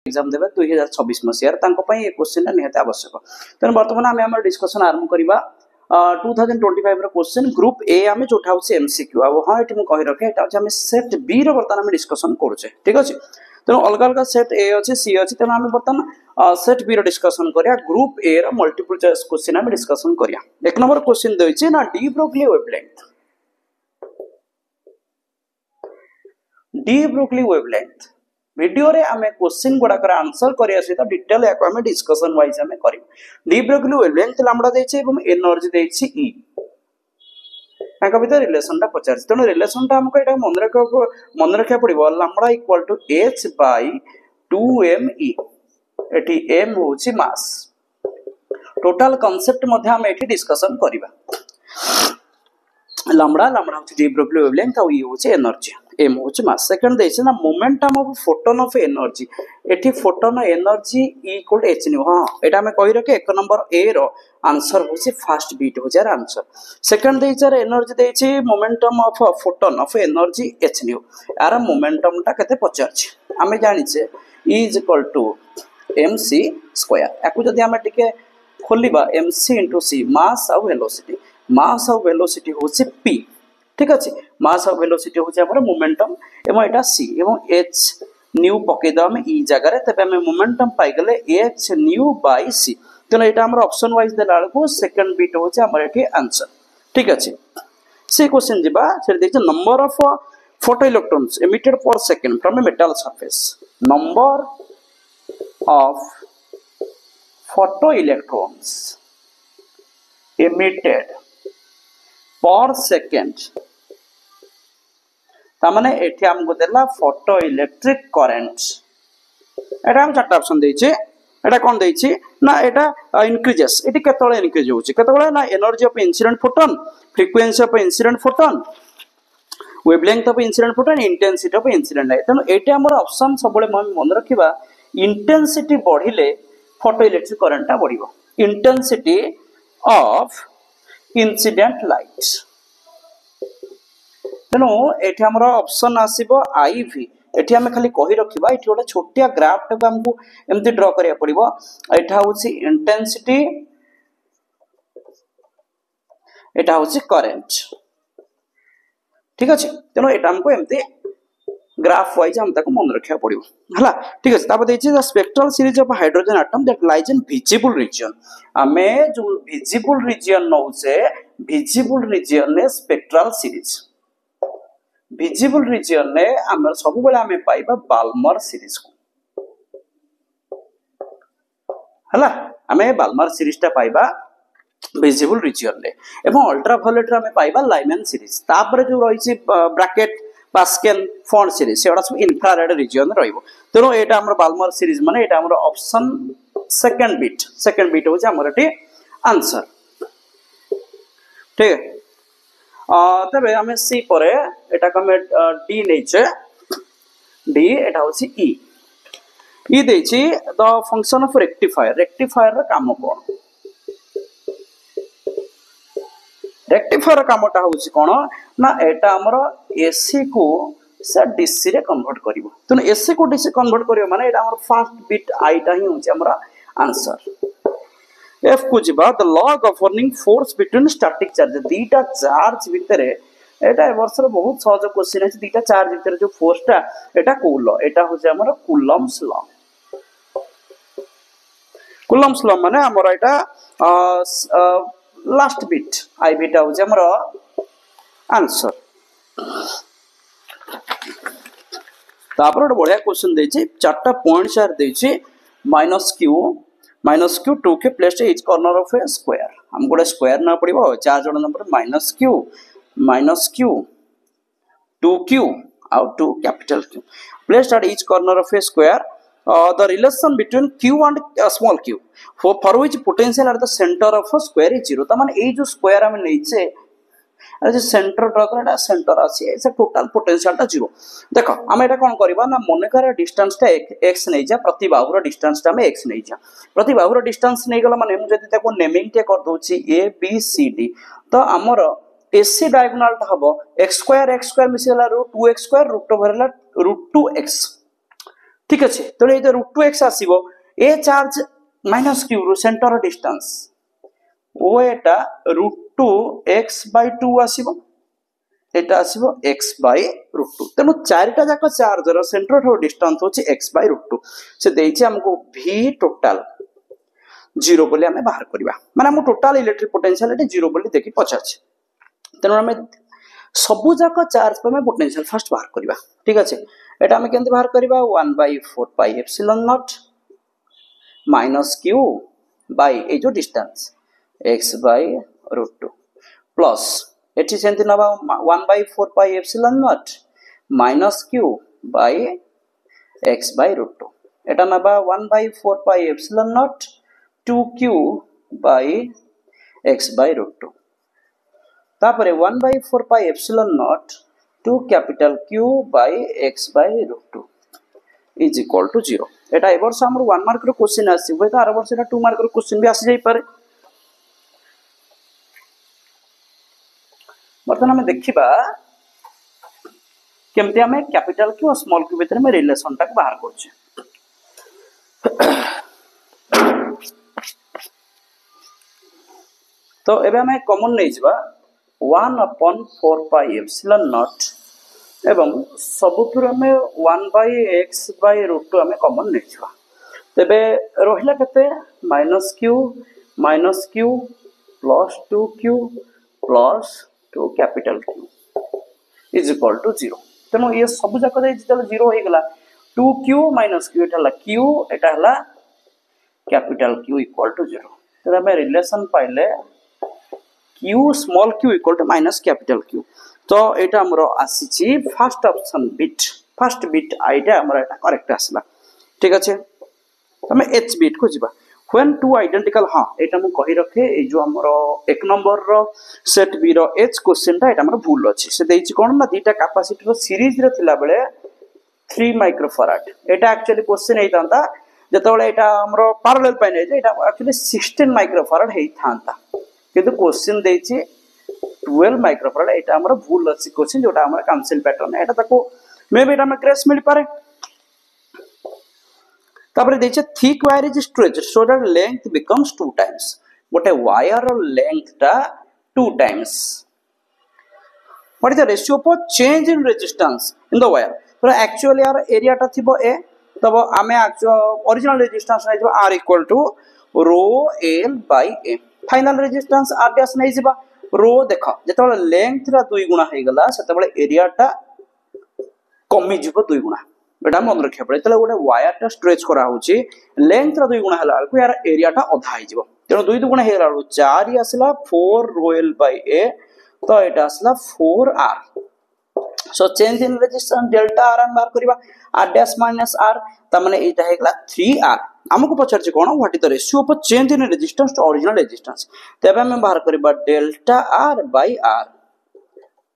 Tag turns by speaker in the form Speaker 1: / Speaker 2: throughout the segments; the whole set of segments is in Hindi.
Speaker 1: एग्जाम देबे 2026 मसिया तांको पई ए क्वेश्चन निहत आवश्यक तन वर्तमान आमे हमर डिस्कशन आरंभ करिबा 2025 रो क्वेश्चन ग्रुप ए आमे जोठा होछि एमसीक्यू अब हां एटी म कहि रखे एटा होछि आमे सेट बी रो वर्तमान आमे डिस्कशन करूचे ठीक अछि तन अलग अलग सेट ए अछि सी अछि तन आमे वर्तमान सेट बी रो डिस्कशन करिया ग्रुप ए रो मल्टीपल चॉइस क्वेश्चन आमे डिस्कशन करिया एक नंबर क्वेश्चन दैछि ना डी ब्रोगली वेवलेंथ वीडियो रे आमे क्वेश्चन गुडा कर आंसर करिया सहित डिटेल याको आमे डिस्कशन वाइज आमे करिम डी ब्रोगली वेवलेंथ लैम्डा दैछि एवं एनर्जी दैछि ई ताका भीतर रिलेशन ता पचार तनो रिलेशन ता हमको एटा मन रखा पड़िबो lambda equal to h by 2me एठी m होछि मास टोटल कांसेप्ट मध्ये हम एठी डिस्कशन करिबा लैम्डा होछि डी ब्रोगली वेवलेंथ और ई होछि एनर्जी m होछि मास सेकंड दैछि ना momentum of photon of energy एठी photon energy equal h nu हां एटा हम कहि रखे एक नंबर ए रो आंसर होछि फर्स्ट बीट हो जार आंसर सेकंड दैछि एनर्जी दैछि momentum of photon of energy h nu यार मोमेंटम ता केते पचारछि हमें जानि छे E is equal to mc square याकू जदी हम टिके खोलिबा mc into c मास और वेलोसिटी होछि p ठीक अछि मास और वेलोसिटी होछि हमर मोमेंटम एवं एटा c एवं h न्यू पके द हम ई जगह रे तबे हम मोमेंटम पाइ गेले h न्यू बाय c तने एटा हमर ऑप्शन वाइज देला को सेकंड बीट होछि हमर एठी आंसर ठीक अछि से क्वेश्चन जिबा से देखि number of photo electrons emitted per second from a metal surface number of photo electrons emitted per second तामाने एठी हमको देला फोटो इलेक्ट्रिक करंट एटा हम चारटा ऑप्शन देइछे एटा कोन देइछे ना एटा इंक्रीजेस एटी केतळे इंक्रीज होछि केतळे ना energy of incident photon frequency of incident photon wavelength of incident photon intensity of incident light तनो एटी हमर ऑप्शन सबले मन रखिबा इंटेंसिटी बढ़िले फोटो इलेक्ट्रिक करंट बढ़िबो इंटेंसिटी ऑफ इंसिडेंट लाइट तेनो एठी हमर ऑप्शन आसीबो आईवी एठी हम खाली कहि रखिबा एठी ओटा छोटिया ग्राफ टा हमकु एमति ड्रा करिया पड़िबो एठा होछि इंटेंसिटी एटा होछि करंट ठीक अछि तेनो एटा हमको एमति ग्राफ वाइज हम ताको मन रखिया पड़िबो हला ठीक अछि तापर देछि the spectral series of hydrogen atom that lies in visible region हमें जो विजिबल रीजन नौसे विजिबल रीजन ने स्पेक्ट्रल सीरीज विजिबल रीजन ने हमर सब बेला हमें पाइबा बाल्मर सीरीज को हला हमें बाल्मर सीरीज ता पाइबा विजिबल रीजन ने एवं अल्ट्रावायलेट रे हमें पाइबा लाइमन सीरीज तापर जो रहिछि ब्रैकेट पास्कल फॉन्ट सीरीज सेडा सब इंफ्रारेड रीजन रहइबो तेनो एटा हमर बाल्मर सीरीज माने एटा हमर ऑप्शन सेकंड बीट हो जा हमर एटी आंसर ठीक है तबे हमें सी परे एटा कमे डी नेचे डी एटा होछि ई देछि द फंक्शन ऑफ रेक्टिफायर रे काम कोन रेक्टिफायर कामटा होछि कोन ना एटा हमर एसी को से डीसी रे कन्वर्ट करिवो तने एसी को डीसी कन्वर्ट करिवो माने एटा हमर फर्स्ट बिट आईटा ही होछि हमर आंसर एफ को जिबा the law governing force between static charge दीटा चार्ज भितरे एटा वर्ष रे बहुत सहज क्वेश्चन है दीटा चार्ज भितरे जो फोर्स टा एटा कोलो एटा होछि हमर कूलम्स लॉ माने हमर एटा लास्ट बिट आई बिटा होछि हमर आंसर तापर बढ़िया क्वेश्चन देछि चारटा पॉइंट सार देछि माइनस क्यू 2 के place each corner of A square हम गोटे स्क्वायर ना पड़िबो चार जण नंबर माइनस क्यू 2q आउ 2 capital Q placed at each corner of A square the relation between q and small q for which potential at the center of a square is 0 त माने ए जो स्क्वायर हम नैचे अरे जे सेंटर ड्रा करडा सेंटर आसी से टोटल पोटेंशियल टा 0 देखो हम एटा कोन करबा ना मने कर डिस्टेंस टा x नै जा प्रति बाहुर डिस्टेंस टा में x नै जा प्रति बाहुर डिस्टेंस नै गला माने हम जदी ताको नेमिंग टे कर दोची a b c d तो हमर AC डायगोनल टा हबो x square micellar √2x square √2x ठीक अच्छे तेणु ये रूट टू एक्स आसो ए चार्ज माइनस क्यू रु सेंटर डिस्टेंस ओ एटा root two x by two आसो एटा आसो एक्स बै रूट टू तेणु चारिटा जाक चार्ज रो सेंटर ठो डिस्टेंस होची एक्स बै रूट टू से देइछि हमको v टोटल जीरो बोली आमे बाहर करबा माने हम टोटल इलेक्ट्रिक पोटेंशियल एटा जीरो बोली देखि पचाछ तेणु आमे सबु जाक चार्ज पे पोटेंशियल फर्स्ट बाहर करबा ठीक अच्छे एटा आमे केंति बाहर करबा 1 by 4 pi epsilon naught minus q by a जो distance x by root 2 plus एठी सेंति नबा 1 by 4 pi epsilon naught minus q by x by root 2 एटा नबा 1 by 4 pi epsilon naught 2q by x by root 2 तापरे 1 by 4 pi epsilon naught 2 capital Q by x by root 2 is equal to 0 एटा ए वर्ष हमर 1 मार्क रो क्वेश्चन आसी होय त आर वर्ष एटा 2 मार्क रो क्वेश्चन भी आसी जाई पारे बर्तमान हम देखिबा केमते हमें कैपिटल क्यू और स्मॉल क्यू भीतर में रिलेशन तक बाहर करछे तो एबे हमें कॉमन नै जिबा 1/4 pi epsilon naught एवं सबुथुर हमें 1 by x by root 2 हमें कॉमन नै जिबा तबे रहिला केते minus q plus 2q plus 2 capital Q is equal to 0 तेनो ये सब जाक दे जल 0 हो गेला 2q माइनस q एटा हला q एटा हला कैपिटल Q इक्वल टू 0 तो हमें रिलेशन पाइले q small q equal to minus capital Q तो एटा हमरो आसीची फर्स्ट ऑप्शन बिट आईटा हमरो एटा करेक्ट आसला ठीक अछि हमें h बिट को जिबा when two identical हां एटा हम कहि रखे ए जो हमरो एक नंबर रो सेट बी रो h क्वेश्चन ता एटा हमरो भूल अछि से देइछि कोन ना दीटा कैपेसिटी रो सीरीज रे थिला बेले 3 माइक्रोफैराड एटा एक्चुअली क्वेश्चन हेतांता जतबेले एटा हमरो पैरेलल पाइने जे एटा एक्चुअली 16 माइक्रोफैराड हेइथांता किंतु क्वेश्चन देइछि 12 माइक्रोफैराड एटा हमरो भूल अछि क्वेश्चन जोटा हमर कैंसिल पैटर्न एटा ताको मे बी एटा हम ग्रेस मिल पारे तापर देइछे thick wire is stretched so that length becomes 2 times गोटे वायर रो लेंथ टा 2 times what is the ratio for change in resistance in the wire तो एक्चुअली यार एरिया टा थिबो ए तब आमे ओरिजिनल रेजिस्टेंस नै जिबो r equal to rho l by a final resistance r dash नै जिबा रो देखो जतबे लेंथ रा 2 गुना हे गला सेतबे एरिया टा कमी जिबो 2 गुना एटा मन रखिया पड़े तले गोटे वायर टा स्ट्रेच करा होची लेंथ रा 2 गुना हला को यार एरिया टा आधा ही जिवो तेनो 2 गुना हे गला 4 ही आसला 4 रो l बाय a तो एटा आसला 4r so change in resistance delta r हम बार करबा r डैश माइनस r त माने एटा हे गला 3r हमको पचार जे कोन what is the ratio of change in resistance to original resistance तबे हम बाहर करबा delta r by r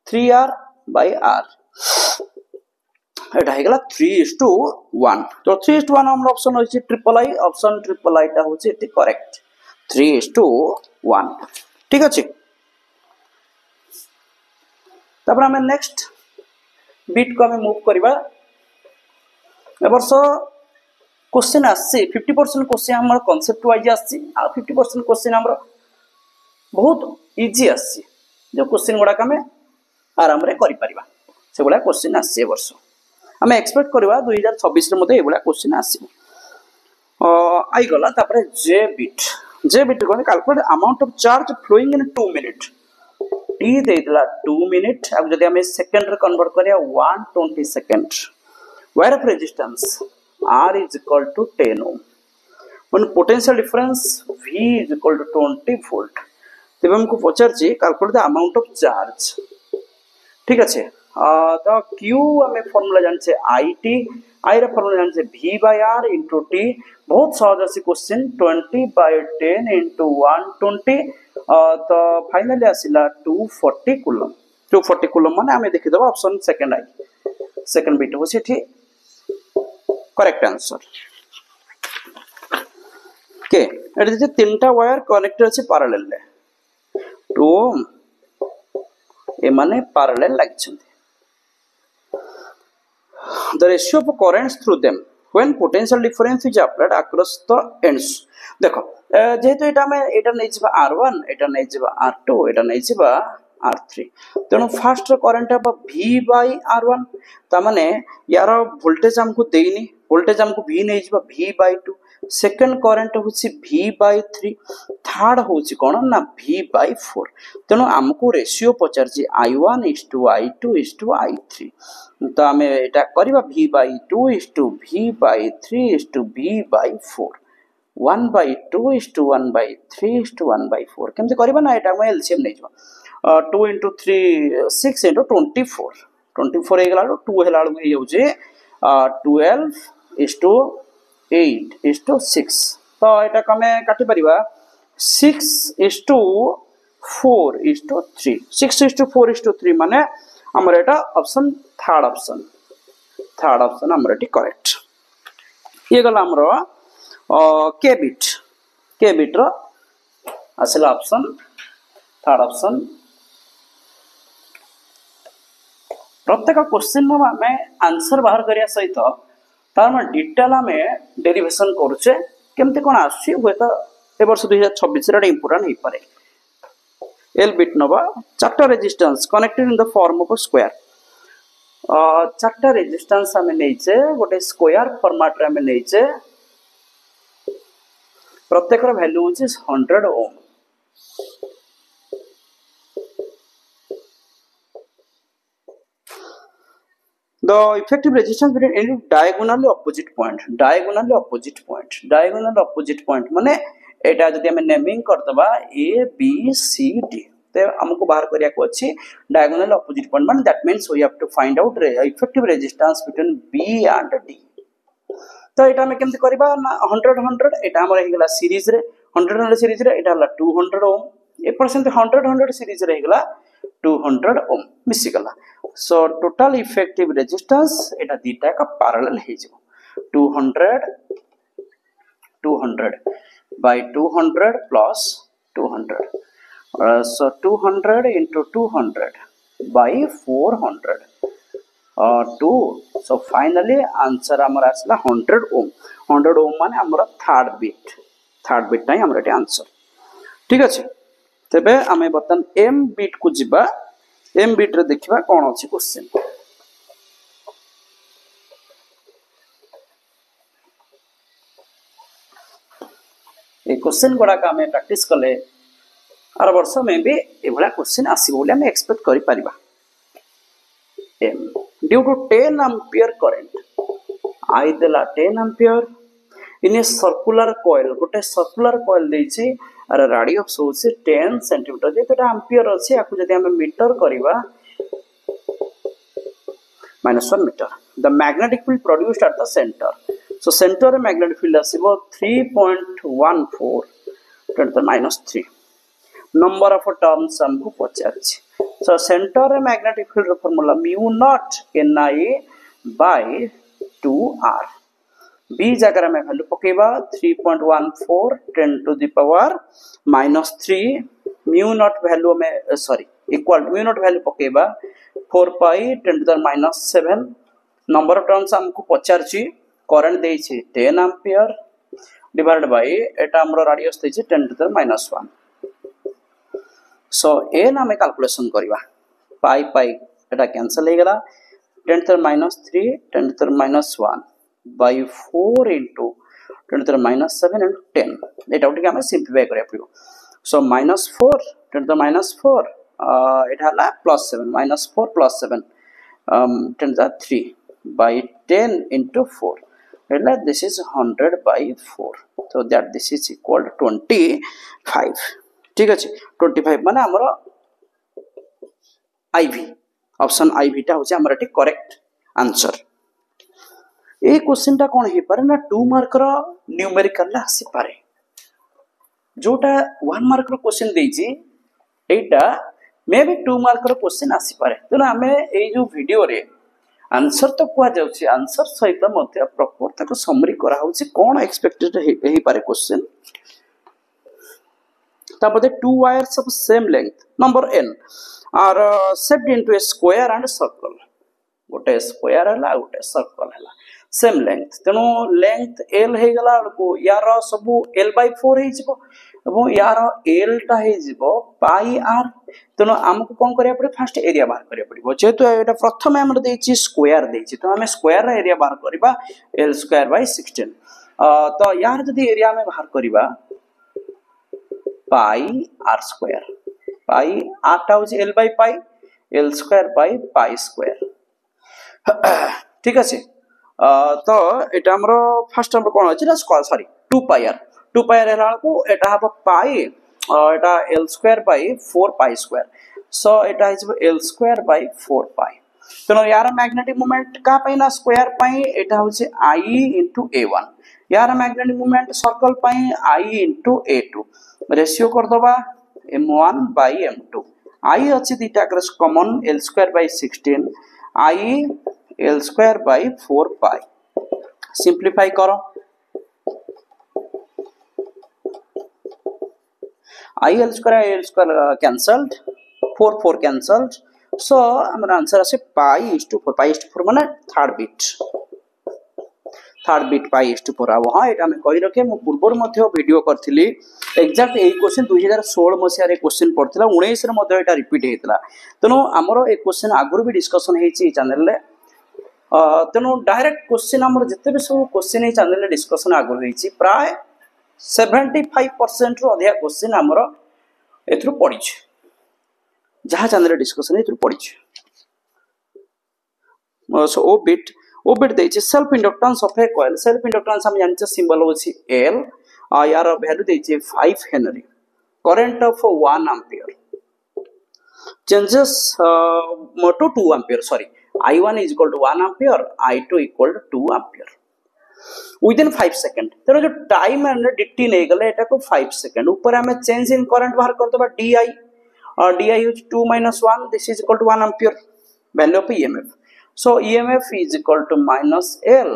Speaker 1: 3r by r एटा हे गला 3:1 तो 3:1 हमर ऑप्शन होछि triple I option triple I ता होछि एटी करेक्ट 3:1 ठीक अछि तबर हम नेक्स्ट बिट को हम मूव करबा एबरसो क्वेश्चन आसी 50% क्वेश्चन हमर कांसेप्ट वाइज आसी आ 50% क्वेश्चन हमर बहुत इजी आसी जो क्वेश्चन गुडा हम आराम रे करि परिबा से गुडा क्वेश्चन आसी एबरसो हम एक्सपेक्ट करबा 2026 रे मध्ये एबुला क्वेश्चन आसीबो आई गला तापर जे बिट को calculate amount of charge flowing in 2 minute टी देला 2 मिनिट अब जदि हम सेकंड रे कन्वर्ट करिया 120 second wire of resistance r is equal to 10 ohm when potential difference v is equal to 20 volt तबे हमको पचार छी calculate the amount of charge ठीक আছে तो q हमें फार्मूला जान छे it i रे फार्मूला जान छे v by r into t बहुत सहज अछि क्वेश्चन 20 by 10 into 120 तो फाइनली आसिला 240 कूलम माने हमें देखि दबा ऑप्शन सेकंड बिट हो सेठी करेक्ट आंसर के एटा जे तीनटा वायर कनेक्टेड अछि पैरेलल ले 2 ओम ए माने parallel लागिछन्ते the ratio of currents through them when potential difference is applied across the ends देखो जेहेतु एटा में एटा नै जिबा r1 एटा नै जिबा r2 एटा नै जिबा r3 तेणु फास्ट करंट अब v by r1 ता माने यार वोल्टेज हमको देइनी वोल्टेज हमको v नै जिबा v by 2 सेकंड करंट होची v by 3 थर्ड होची कोन ना v by 4 तेणु हमको रेशियो पचारची i1 i2 i3 तो हमें एटा करबा v by 2 v by 3 v by 4 1 by 2 1 by 3 1 by 4 केमते करबा ना एटा हम एलसीएम नै जबा 2 into 3 6 into 24 24 हे गला 2 हेला हे होजे 12 8 6 तो एटा कमे काटी परिबा 6 4 3 6 4 3 माने हमर एटा ऑप्शन थर्ड ऑप्शन हमर एटी करेक्ट ये गला हमर के बिट रो असला ऑप्शन थर्ड ऑप्शन प्रत्येक क्वेश्चन में आंसर बाहर करिया सहित तार डिटेल आम डेरिवेशन करुचे केमती कौन आसुची हुए तो ए वर्ष 2026 रे इंपोर्टेंट हो पारे एल बिट नबा charter resistance connected in the form of a square charter resistance आम नहींचे गोटे स्क्वायर फॉर्मेट रे आम नहींचे प्रत्येक वैल्यू होची 100 ओम the effective resistance between any diagonally opposite point माने एटा जदि हम naming करतबा a b c d ते हमको बाहर करिया को अछि diagonally opposite point माने that means we have to find out effective resistance between b and d तो एटा में केमते करबा ना 100 एटा हमर हेगला सीरीज रे 100 सीरीज रे एटा हला 200 ओम ए परसेंट 100 सीरीज रे हेगला 200 ओम मिसी गला सो टोटल इफेक्टिव रेजिस्टेंस एटा दीटा का पैरेलल हे जो 200 by 200 plus 200 so 200 into 200 by 400 2 so finally answer हमर आसला 100 ओम माने हमर थर्ड बिट नै हमर एटे आंसर ठीक अछि तबे हमें बतन एम बिट को जिबा एम बिट रे देखिबा कोन अछि क्वेश्चन ए क्वेश्चन गोडा का हमें प्रैक्टिस कले आर वर्ष में भी एभला क्वेश्चन आसी बोले हम एक्सपेक्ट करि परिबा M due to 10 ampere current I देला 10 ampere in a circular coil गोटे सर्कुलर कॉइल देछि आर रेडियस होसे 10 सेंटीमीटर जेतटा एम्पियर अछि आकु जदि हम मीटर करबा -1 metre the magnetic field produced at the centre so centre magnetic field आसीबो 3.14 10 -3 नंबर ऑफ टर्म्स हमको पचारछि सो सेंटर मैग्नेटिक फील्ड रो formula mu naught ni by 2r b जगह में वैल्यू पकेबा 3.14 10 to the power -3 mu naught value में sorry equal mu naught value पकेबा 4 pi 10 to the -7 number of turns हमको पचारछि करंट देछि 10 एम्पियर डिवाइडेड बाय एटा हमरो रेडियस देछि 10 to the -1 सो ए ना में कैलकुलेशन करबा पाई एटा कैंसिल हे गला 10 to the -3 10 to the -1 by 4 into 10 to the -7 and 10 एटा उठी हम सिंपलीफाई करिया पड़ो सो -4 10 to the -4 एटा हला +7 -4 +7 10 to the 3 by 10 into 4 Etah this is 100 by 4 so that this is equal to 25 ठीक अछि 25 माने हमरो आईवी ऑप्शन आईवी टा होचे हमर eighty correct answer A question टा कोन हे पारे ना 2 मार्क रो न्यूमेरिकल ला आसी पारे जोटा 1 मार्क रो क्वेश्चन देछि एटा मे बी 2 मार्क रो क्वेश्चन आसी पारे तनो हमें ए जो वीडियो रे आंसर तो कुआ जाउछि आंसर सहित मध्य प्रॉपर ताको समरी करा होछि कोन एक्सपेक्टेड हे पारे question तापदे 2 wires of same length number n are set into a square and circle गोटे स्क्वायर हला गोटे सर्कल हला सेम लेंथ तेणु लेंथ एल हो गला बेलू यार सब l/4 हो यार एल टा हो पाई आर तेणु आमको कौन करिया पड़े फास्ट एरिया बाहर करिया पड़िबो जेहेतु एटा प्रथम हमर देछि स्क्वायर देछि तो हमें स्क्वायर रा एरिया बाहर करबा l²/16 तो यार जदी एरिया में बाहर करबा पाई आर स्क्वायर पाई आर टा हो l by pi l² pi square ठीक আছে तो एटा हमरो फर्स्ट हमरो कोन अछि ना सॉरी 2 पाई आर हेला को एटा हबो पाई एटा l² 4 पाई स्क्वायर सो एटा हिजबो l² 4 पाई तो यार मैग्नेटिक मोमेंट का पई ना स्क्वायर पई एटा होछि I * a1 यार मैग्नेटिक मोमेंट सर्कल पई I * a2 रेशियो कर दबा m1 / m2 I अछि दिटा cross common l²/16 I l² 4 pi simplify करो I l² cancelled 4 cancelled so हमर आंसर आसे π/4 माने थर्ड बिट π/4 आबो हां एटा हम कहि रखे मो पूर्वर मध्ये वीडियो करथिली एग्जैक्ट एई क्वेश्चन 2016 मसिया रे क्वेश्चन पड़थिला 19 रे मध्ये एटा रिपीट हेतला तनो हमरो ए क्वेश्चन आगुर भी डिस्कशन हेछि चैनल रे तेणु डायरेक्ट क्वेश्चन आमर जिते भी सब क्वेश्चन चैनल डिस्कशन आगुरी होती प्राय 75% रु अधिक क्वेश्चन आमर एथु पड़ी जहाँ चैनल डिस्कशन एथु पड़ी सो ओ बिट देछि self inductance of a coil self inductance हम जानते सिंबल होछि L यार वैल्यू देछि 5 henry current of 1 ampere changes to 2 ampere sorry I1 is equal to 1 ampere, I2 equal to 2 ampere. Within 5 seconds. तेरे जो टाइम है ना डिक्टी नहीं गले इटा को 5 सेकंड ऊपर हमें चेंज इन करंट बाहर कर दो बा DI और DI is 2 - 1 this is equal to 1 ampere value of EMF. So EMF is equal to -L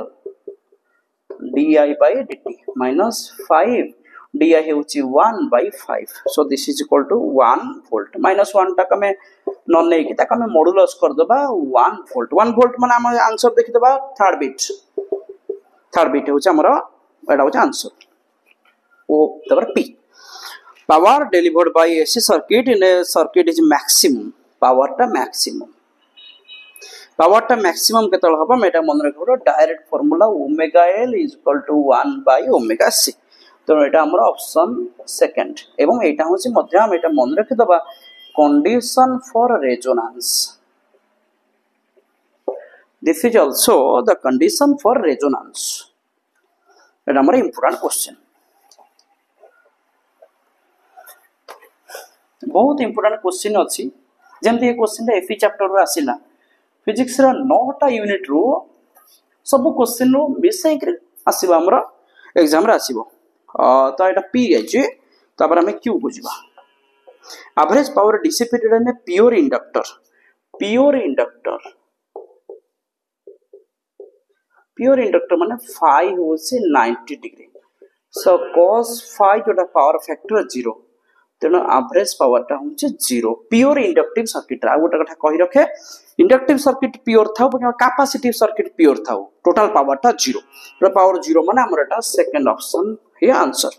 Speaker 1: DI by dt minus 5 DI होची 1/5 so this is equal to 1 volt -1 टा कमे न नै कि ता कमे मॉडुलस कर दबा 1 volt माने हम आंसर देखि दबा थर्ड बिट होची हमर एटा होची answer O Tabar P power delivered by AC circuit in a circuit is maximum power टा maximum केतल हबा मेटा मन रखबो direct formula omega L = 1/ωc तो एटा हमर ऑप्शन सेकंड एवं एटा होची मध्य हम एटा मन रखि दबा condition for resonance this is also the condition for resonance एटा हमर इंपोर्टेंट क्वेश्चन बहुत इंपोर्टेंट क्वेश्चन अछि जेमति ए क्वेश्चन एफी चैप्टर रो आसिला फिजिक्स रा 9टा यूनिट रो सब क्वेश्चन रो मिसै कर आसीबा हमर एग्जाम रे आसीबो तो एटा P अछि तापर हम Q बुझिबा average power dissipated in a pure inductor माने phi होसे 90 डिग्री so cos phi जोटा पावर फैक्टर 0 तेनो एवरेज पावर टा होचे 0 प्योर इंडक्टिव सर्किट आ गोटा कथा कहि रखे इंडक्टिव सर्किट प्योर थाउ पर कैपेसिटिव सर्किट प्योर थाउ टोटल पावर टा 0 तो पावर 0 माने हमर एटा सेकंड ऑप्शन हे आंसर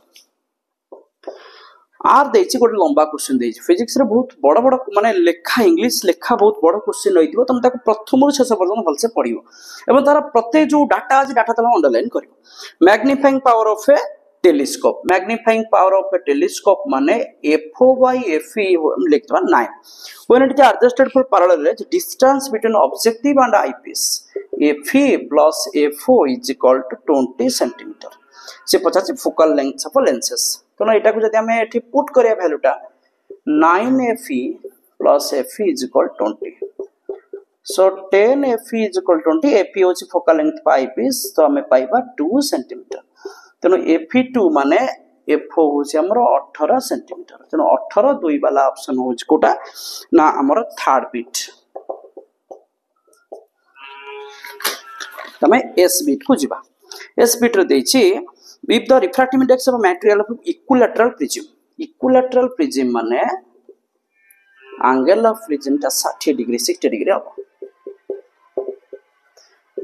Speaker 1: आर देछि गोटे लंबा क्वेश्चन देछि फिजिक्स रे बहुत बड़ बड़ माने लेखा इंग्लिश लेखा बहुत बड़ क्वेश्चन रहितबो तुम ताको प्रथम रु शेष पर्यंत भल से पढिबो एवं तारा प्रत्येक जो डाटा अछि डाटा तले अंडरलाइन करिवो magnifying power of a telescope माने FO by FE लिखतबा 9 when it is adjusted for parallel distance between objective and eyepiece FE plus FO is equal to 20 cm से पचास फोकल लेंथ ऑफ लेंसेस तो एटा को जदि हम एठी पुट करिया वैल्यूटा 9FE plus FE is equal 20 so 10FE is equal 20 FE होची फोकल लेंथ पाई पीस तो हमें पाइबा 2 cm तेनो FE2 माने FO होची हमरो 18 cm तेनो 18 2 वाला ऑप्शन होची कोटा ना हमरो थर्ड बिट तमे S बिट को जिबा S बिट रे देछि if the refractive index of a material of equilateral prism माने angle of prism ता 60 डिग्री 60 डिग्री अब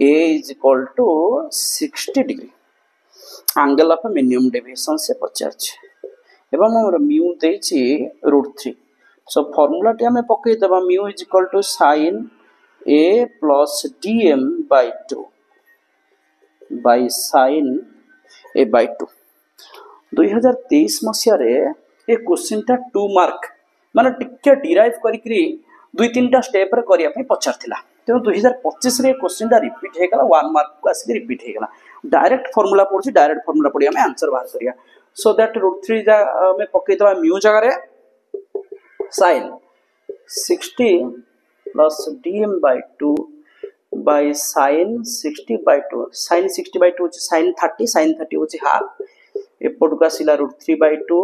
Speaker 1: A is equal to 60 degree angle of minimum deviation से पचार एवं हमर म्यू देछि √3 सो फार्मूला टी हमें पकई देबा mu is equal to sin a plus dm by 2 by sin a by 2 2023 मसिया रे ए क्वेश्चन टा 2 मार्क माने टिके डिराइव करिकरी दुई तीनटा स्टेप रे करिया पे पचारथिला तेनो 2025 रे क्वेश्चन टा रिपीट हे गला 1 मार्क को आसी रिपीट हे गला डायरेक्ट फार्मूला पड़ी हमें आंसर बाहर करिया सो दैट √3 जा में पकई दबा म्यू जगह रे sin 60 plus dm by 2 by sin 60 by 2 sin 60 by 2 sin 30 होची हाफ एपट का सिला √3 by 2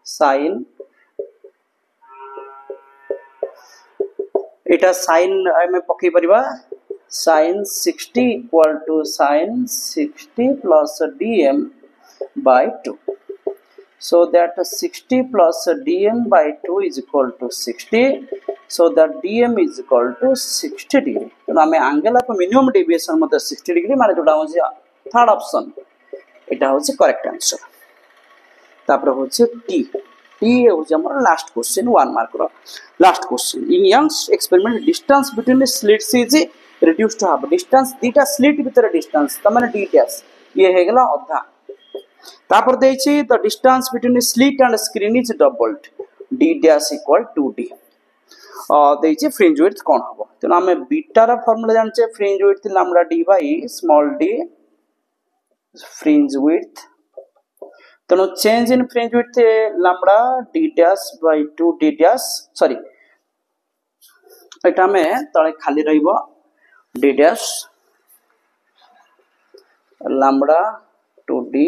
Speaker 1: sin एटा sin में पकई परिबा sin 60 equal to sin 60 plus dm by 2 so that 60 plus dm by 2 is equal to 60 so that dm is equal to 60 degree तो हमें एंगल ऑफ मिनिमम डेविएशन मत 60 डिग्री माने जोटा हो थर्ड ऑप्शन एटा हो करेक्ट आंसर तापर हो टी टी हो हमर लास्ट क्वेश्चन 1 मार्क रो last question in Young's experiment distance between slits is reduced to half distance दीटा स्लिट भीतर डिस्टेंस त माने डी डैश ये हे गेला आधा तापर देछि the distance between slit and screen is doubled d dash equal to d देछि फ्रिंज विड्थ कोन हबो तेना हमें बीटा रा फार्मूला जानछे fringe width lambda d by small d fringe width तेनो change in fringe width lambda d dash by 2 d dash sorry एटा में तळे खाली रहइबो d डैश लैम्डा 2d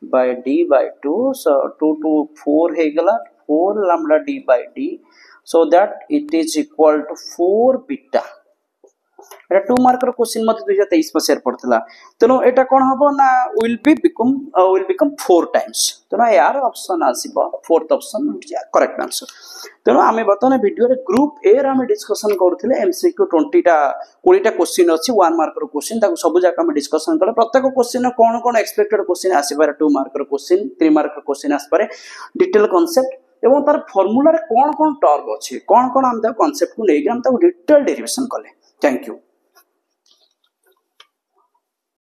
Speaker 1: by d by 2 so 2 to 4 हे गला 4 lambda d by d so that it is equal to 4 beta Etah 2 mark रो क्वेश्चन मते 2023 में शेयर पड़तला तनो एटा कोन हबो ना will become 4 times तनो यार ऑप्शन आसीबो फोर्थ ऑप्शन करेक्ट आंसर तनो हमें बतने वीडियो रे ग्रुप ए रे हम डिस्कशन करथिले एमसीक्यू 20 टा 20 टा क्वेश्चन अछि 1 मार्क रो क्वेश्चन ताको सब जाका हम डिस्कशन करले प्रत्येक क्वेश्चन कोन कोन एक्सपेक्टेड क्वेश्चन आसीबार 2 मार्क रो क्वेश्चन 3 मार्क रो क्वेश्चन आसपारे डिटेल कांसेप्ट एवं तार फार्मूला रे कोन कोन टर्म अछि कोन कोन हम ता कांसेप्ट को लेके हम ता डिटेल डेरिवेशन करले थैंक यू।